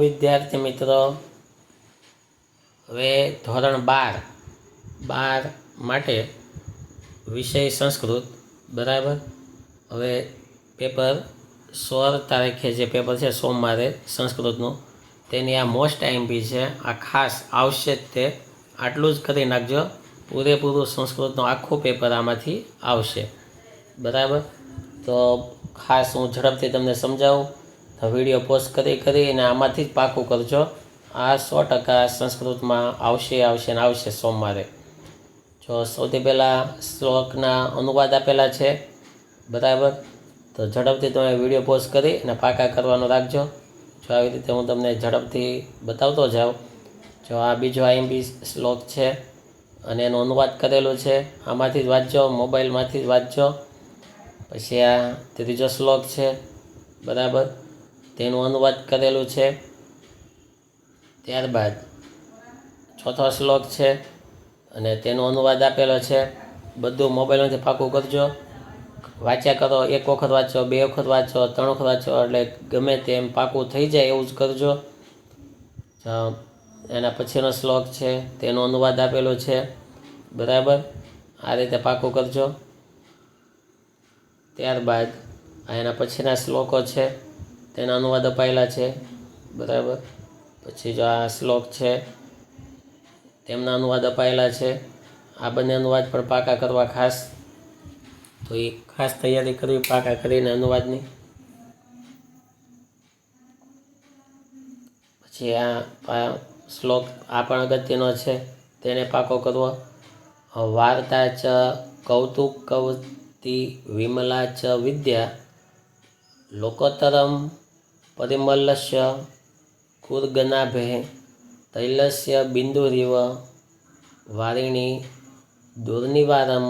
વિદ્યાર્થી મિત્રો, હવે ધોરણ 12 માટે વિષય સંસ્કૃત, બરાબર. હવે પેપર 16 તારીખે જે પેપર છે સોમવારે સંસ્કૃતનું, તેની આ મોસ્ટ આઈએમપી છે. આ ખાસ આવશે જ તે, આટલું જ કરી નાખજો. પૂરેપૂરું સંસ્કૃતનું આખું પેપર આમાંથી આવશે, બરાબર. તો ખાસ હું ઝડપથી તમને સમજાવું તો વિડીયો પોઝ કરી અને આમાંથી જ પાકું કરજો. આ 100% સંસ્કૃતમાં આવશે સોમવારે. જો સૌથી પહેલાં શ્લોકના અનુવાદ આપેલા છે, બરાબર. તો ઝડપથી તમે વિડીયો પોઝ કરી અને પાકા કરવાનો રાખજો. જો આવી રીતે હું તમને ઝડપથી બતાવતો જાઉં. જો આ બીજો આઈએમપી શ્લોક છે અને એનો અનુવાદ કરેલો છે, આમાંથી જ વાંચજો, મોબાઈલમાંથી જ વાંચજો. પછી આ ત્રીજો શ્લોક છે, બરાબર, તેનું અનુવાદ કરેલું છે. ત્યારબાદ ચોથો શ્લોક છે અને તેનો અનુવાદ આપેલો છે. બધું મોબાઈલમાંથી પાકું કરજો, વાંચ્યા કરો. 1 વખત વાંચો, 2 વખત વાંચો, 3 વખત વાંચો, એટલે ગમે તેમ પાકું થઈ જાય એવું જ કરજો. એના પછીનો શ્લોક છે, તેનો અનુવાદ આપેલો છે, બરાબર. આ રીતે પાકું કરજો. ત્યારબાદ એના પછીના શ્લોકો છે, તેના અનુવાદ અપાયેલા છે, બરાબર. પછી જો આ શ્લોક છે, તેમના અનુવાદ અપાયેલા છે. આ બંને અનુવાદ પણ પાકા કરવા ખાસ. તો એ ખાસ તૈયારી કરવી પાકા કરીને અનુવાદની. પછી આ શ્લોક આ પણ અગત્યનો છે, તેને પાકો કરવો. વાર્તા ચ કૌતુકવતી વિમલા ચ વિદ્યા લોકોત્તરમ પરિમલસ્ય કુર્ગનાભે તૈલસ્ય બિંદુરિવ વારિણી દુર્નિવારમ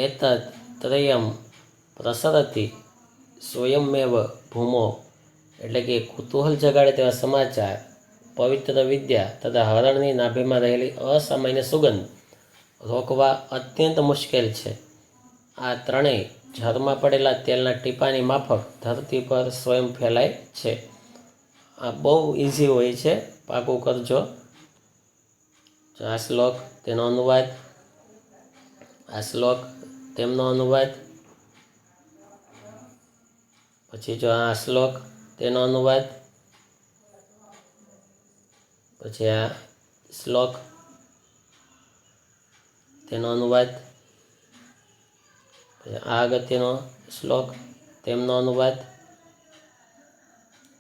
એતત ત્રયમ પ્રસરતિ સ્વયમેવ ભૂમો. એટલે કે કુતૂહલ જગાડે તેવા સમાચાર, પવિત્ર વિદ્યા તથા હરણની નાભીમાં રહેલી અસામાન્ય સુગંધ રોકવા અત્યંત મુશ્કેલ છે. આ ત્રણેય ઝરમાં પડેલા તેલના ટીપાની માફક ધરતી પર સ્વયં ફેલાય છે. આ બહુ ઇઝી હોય છે, પાકું કરજો. આ શ્લોક, તેનો અનુવાદ, આ શ્લોક, તેમનો અનુવાદ. પછી જો આ શ્લોક, તેનો અનુવાદ. પછી આ શ્લોક, તેનો અનુવાદ. આ અગત્યનો શ્લોક, તેમનો અનુવાદ.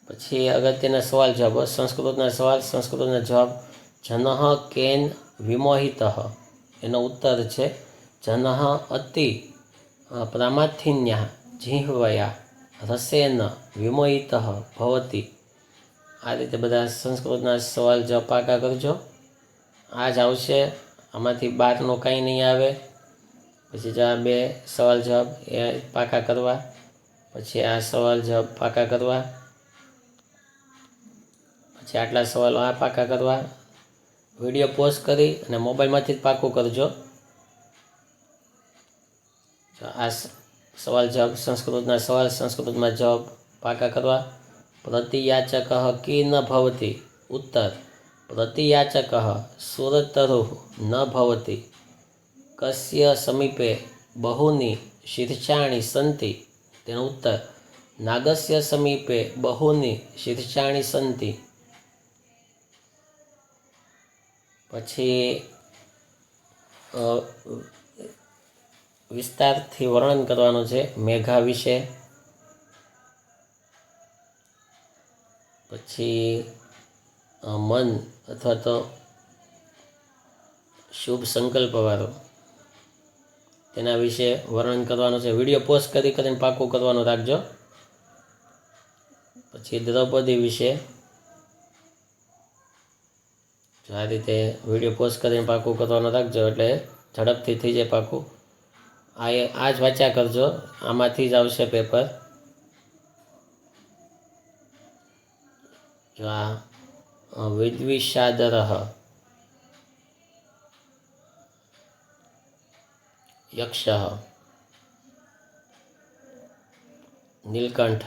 પછી અગત્યના સવાલ જવાબ, સંસ્કૃતના સવાલ, સંસ્કૃતના જવાબ. જનઃ કેન વિમોહિતઃ, એનો ઉત્તર છે જનઃ અતિ પ્રામાથિન્યા જીહ્વયા રસેન વિમોહિતઃ ભવતિ. આ રીતે બધા સંસ્કૃતના સવાલ જવાબ પાકા કરજો. આ જ આવશે, આમાંથી 12નો કંઈ નહીં આવે. પછી જો આ 2 સવાલ જવાબ એ પાકા કરવા. પછી આ સવાલ જવાબ પાકા કરવા. પછી આટલા સવાલો આ પાકા કરવા. વિડીયો પોઝ કરી અને મોબાઈલમાંથી જ પાકું કરજો. આ સવાલ જવાબ, સંસ્કૃતના સવાલ, સંસ્કૃતમાં જવાબ પાકા કરવા. પ્રતિયાચક કી ન ભવતી, ઉત્તર. પ્રતિયાચક સુરતરુ ન ભવતી. કસ્ય સમીપે બહૂની શીર્ષાણી સંતિ, તેનો ઉત્તર. નાગસ્ય સમીપે બહૂની શીર્ષાણી સંતિ. પછી વિસ્તારથી વર્ણન કરવાનું છે મેઘા વિશે. પછી મન અથવા તો શુભ સંકલ્પવાળો, તેના વિશે વર્ણન કરવાનું છે. વિડીયો પોઝ કરીને પાકું કરવાનું રાખજો. પછી દ્રૌપદી વિશે, આ રીતે વિડીયો પોઝ કરીને પાકું કરવાનું રાખજો, એટલે ઝડપથી થઈ જાય પાકું. આ જ વાંચ્યા કરજો, આમાંથી જ આવશે પેપર. જો આ વિદ્વિષાદરઃ યક્ષ નીલકંઠ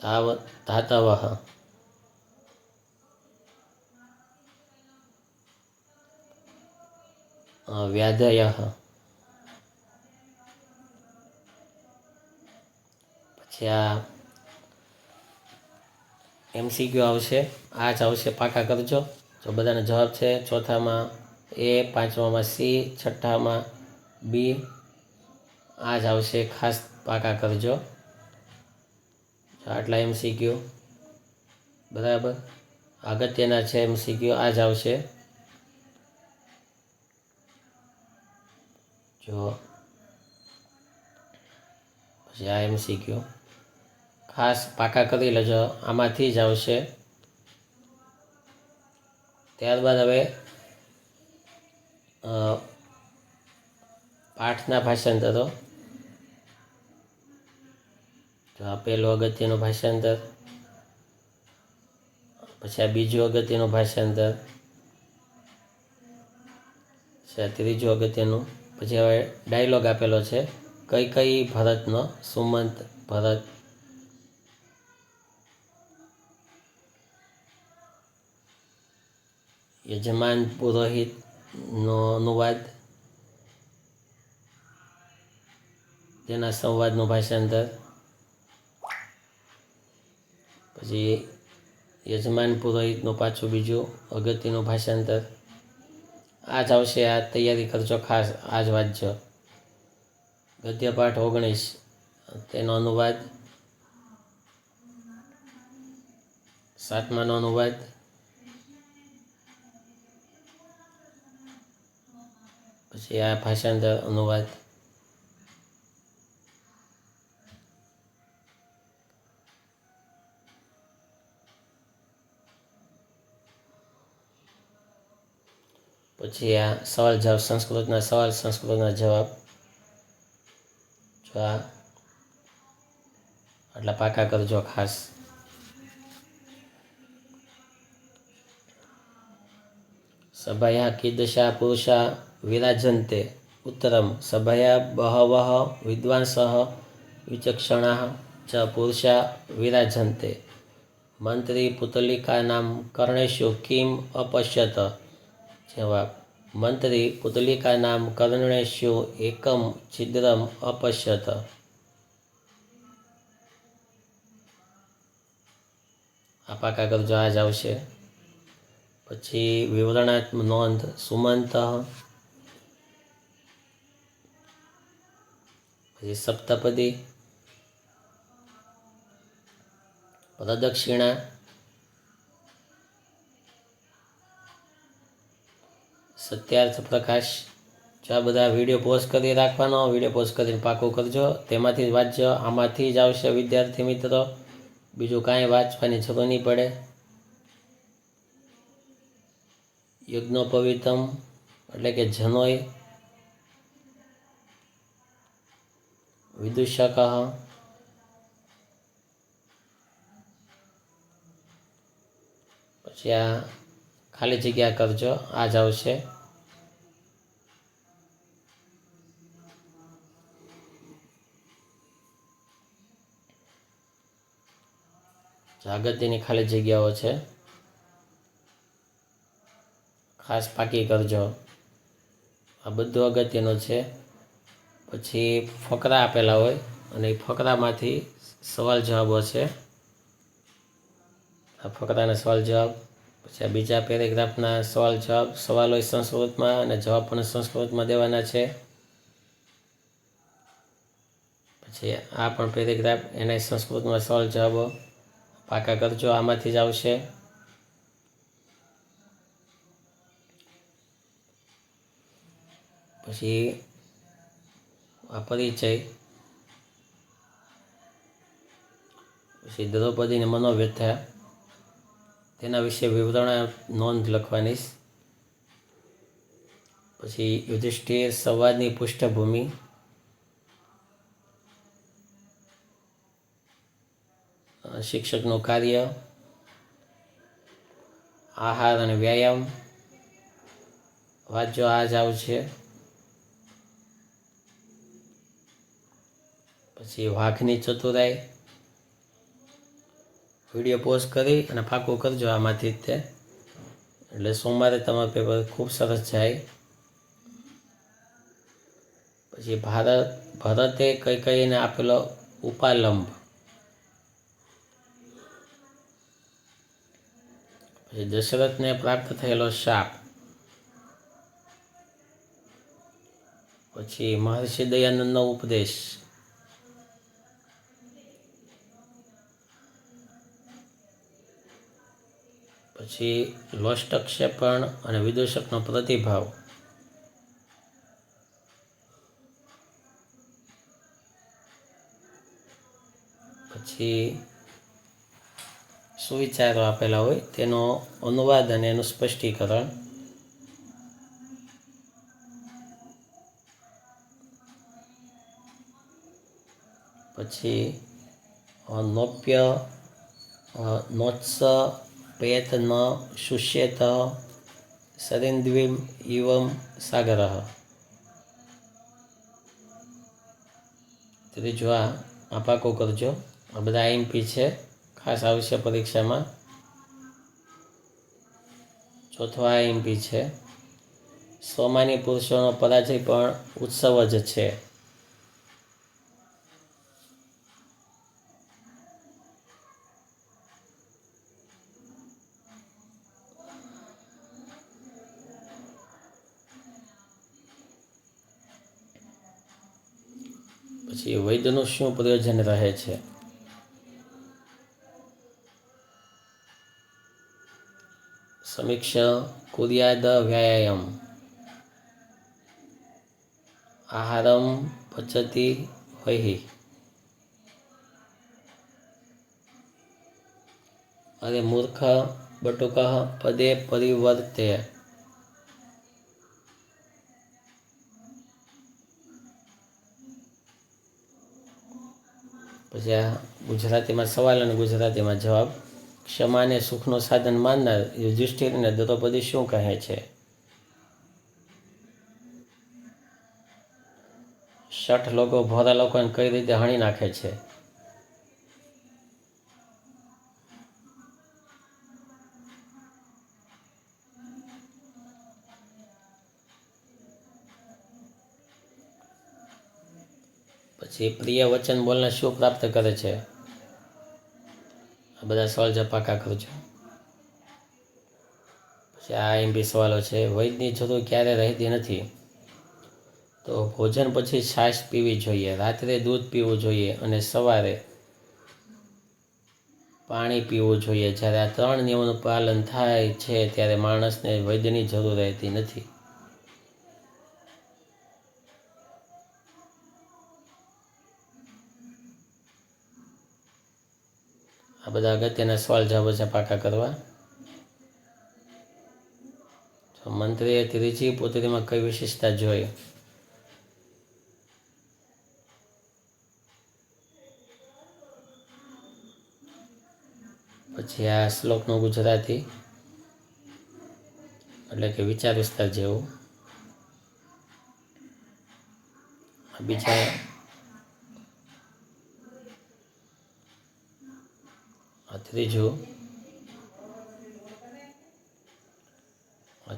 ધાતવઃ વ્યાધયઃ. પછી આ MCQ આવશે, આ જ આવશે, પાકા કરજો. જો બધાનો જવાબ છે ચોથામાં A, પાંચમામાં C, છઠ્ઠામાં B, આ જ આવશે. ખાસ પાકા કરજો. આટલા MCQ બરાબર અગત્યના છે. MCQ આ જ આવશે. જો પછી આ MCQ ખાસ પાકા કરી લેજો, આમાંથી જ આવશે. ત્યારબાદ હવે પાઠના ભાષાંતરો. તો આ પહેલું અગત્યનું ભાષાંતર, પછી આ બીજું અગત્યનું ભાષાંતર, પછી આ ત્રીજું અગત્યનું. પછી હવે ડાયલોગ આપેલો છે કઈ ભરતનો, સુમંત ભરત. યજમાન પુરોહિતનો અનુવાદ, તેના સંવાદનું ભાષાંતર. પછી યજમાન પુરોહિતનું પાછું બીજું અગત્યનું ભાષાંતર. આ જ આવશે. આ તૈયારી કરજો ખાસ, આ જ વાંચજો. ગદ્યપાઠ 19 તેનો અનુવાદ, સાતમાનો અનુવાદ, પછી આ ભાષાંતર અનુવાદ. પછી આ સવાલ જવાબ, સંસ્કૃતના સવાલ, સંસ્કૃતના જવાબ. જો આટલા પાકા કરજો ખાસ. સભાયા કીદૃશા પુરુષા વિરાજન્તે. ઉત્તરમ સભાયા બહવઃ વિદ્વાંસઃ વિચક્ષણાઃ ચ પુરુષા વિરાજન્તે. મંત્રી પુતલિકાનાં કર્ણેષુ કિમ અપશ્યત. જવાબ મંત્રી પુતલિકાનાં કર્ણેષુ એકમ છિદ્રમ અપશ્યત. આ પાકા કરજો, આ જ આવશે. પછી વિવરણાત્મક નોંધ, સુમંત. પછી સપ્તપદી, પ્રદક્ષિણા, સત્યાર્થ પ્રકાશ. જો આ બધા વિડીયો પોઝ કરી રાખવાનો, વિડીયો પોઝ કરીને પાકું કરજો. તેમાંથી જ વાંચજો, આમાંથી જ આવશે વિદ્યાર્થી મિત્રો. બીજું કાંઈ વાંચવાની જરૂર નહીં પડે. યજ્ઞોપવિતમ એટલે કે જનોય. વિદૂષક, પછી આ ખાલી જગ્યા કરજો, આ જ આવશે. અગત્યની ખાલી જગ્યાઓ છે, ખાસ પાકી કરજો. આ બધું અગત્યનું છે. પછી ફકરા આપેલા હોય અને એ ફકરામાંથી સવાલ જવાબો છે. આ ફકરાના સવાલ જવાબ. પછી આ બીજા પેરેગ્રાફના સવાલ જવાબ. સવાલ હોય સંસ્કૃતમાં અને જવાબ પણ સંસ્કૃતમાં દેવાના છે. પછી આ પણ પેરેગ્રાફ, એના સંસ્કૃતમાં સવાલ જવાબો પાકા કરજો, આમાંથી જ આવશે. પછી આ પરિચય, પછી દ્રૌપદીની મનોવ્યથા, તેના વિશે વિવરણ નોંધ લખવાની. પછી યુધિષ્ઠિર સંવાદની પૃષ્ઠભૂમિ, શિક્ષકનું કાર્ય, આહાર અને વ્યાયામ વાંચજો, આ જ આવશે. પછી વાઘની ચતુરાઈ, વિડીયો પોઝ કરી અને પાકું કરજો આમાંથી તે, એટલે સોમવારે તમારું પેપર ખૂબ સરસ જાય. પછી ભરતે કૈકેયીને આપેલો ઉપાલંબ, પછી દશરથને પ્રાપ્ત થયેલો શાપ, પછી મહર્ષિ દયાનંદનો ઉપદેશ, પછી લોષ્ટક્ષેપણ અને વિદૂષકનો પ્રતિભાવ, પછી સુવિચારો આપેલા હોય તેનો અનુવાદ અને એનું સ્પષ્ટીકરણ, પછી નોપ્ય નોત્સ પેત ન શુષ્યેત સરિન્દ્વિમ ઇવમ સાગર. ત્રીજું આ પાકું કરજો. આ બધા આઈએમપી છે, ખાસ આવશે પરીક્ષામાં. ચોથો આઈએમપી છે, સ્વમાની પુરુષોનો પરાજય પણ ઉત્સવ જ છે. પછી વૈદ્યનું શું પ્રયોજન રહે છે? સમીક્ષા કુર્યાદ વ્યાયામ આહારમ પચતિ વૈહિ. અરે મૂર્ખ બટુક પદે પરિવર્તે. પછી આ ગુજરાતીમાં સવાલ અને ગુજરાતીમાં જવાબ. ક્ષમાને સુખનું સાધન માનનાર યુધિષ્ઠિરને દ્રૌપદી શું કહે છે? શઠ લોકો ભોળા લોકોને કઈ રીતે હણી નાખે છે? પછી પ્રિય વચન બોલને શું પ્રાપ્ત કરે છે? આ બધા સવાલ પાકા કરજો. પછી આ એમપી સવાલો છે. વૈદ્યની જરૂર ક્યારે રહેતી નથી? તો ભોજન પછી છાશ પીવી જોઈએ, રાત્રે દૂધ પીવું જોઈએ અને સવારે પાણી પીવું જોઈએ. જ્યારે આ 3 નિયમોનું પાલન થાય છે ત્યારે માણસને વૈદ્યની જરૂર રહેતી નથી. આ બધા અગત્યના સવાલ જવાબ છે પાકા કરવા. મંત્રીએ ત્રીજી પુત્રીમાં કઈ વિશેષતા જોઈ? પછી આ શ્લોકનું ગુજરાતી એટલે કે વિચાર વિસ્તાર જેવું. બીજા ત્રીજું,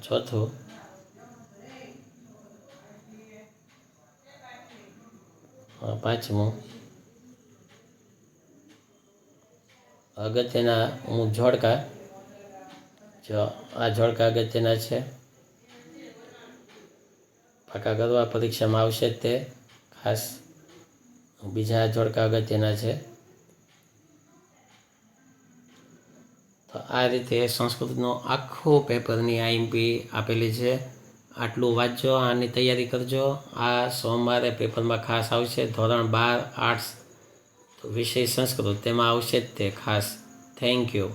ચોથું, પાંચમું. અગત્યના અમુક જોડકા, જો આ જોડકા અગત્યના છે, પાકા કરવા પરીક્ષામાં આવશે જ તે ખાસ. બીજા જોડકા અગત્યના છે. તો આ રીતે સંસ્કૃતનું આખું પેપરની આઈએમપી આપેલી છે. આટલું વાંચજો, આની તૈયારી કરજો. આ સોમવારે પેપરમાં ખાસ આવશે. ધોરણ 12 આર્ટ્સ વિષય સંસ્કૃત, તેમાં આવશે જ તે ખાસ. Thank you.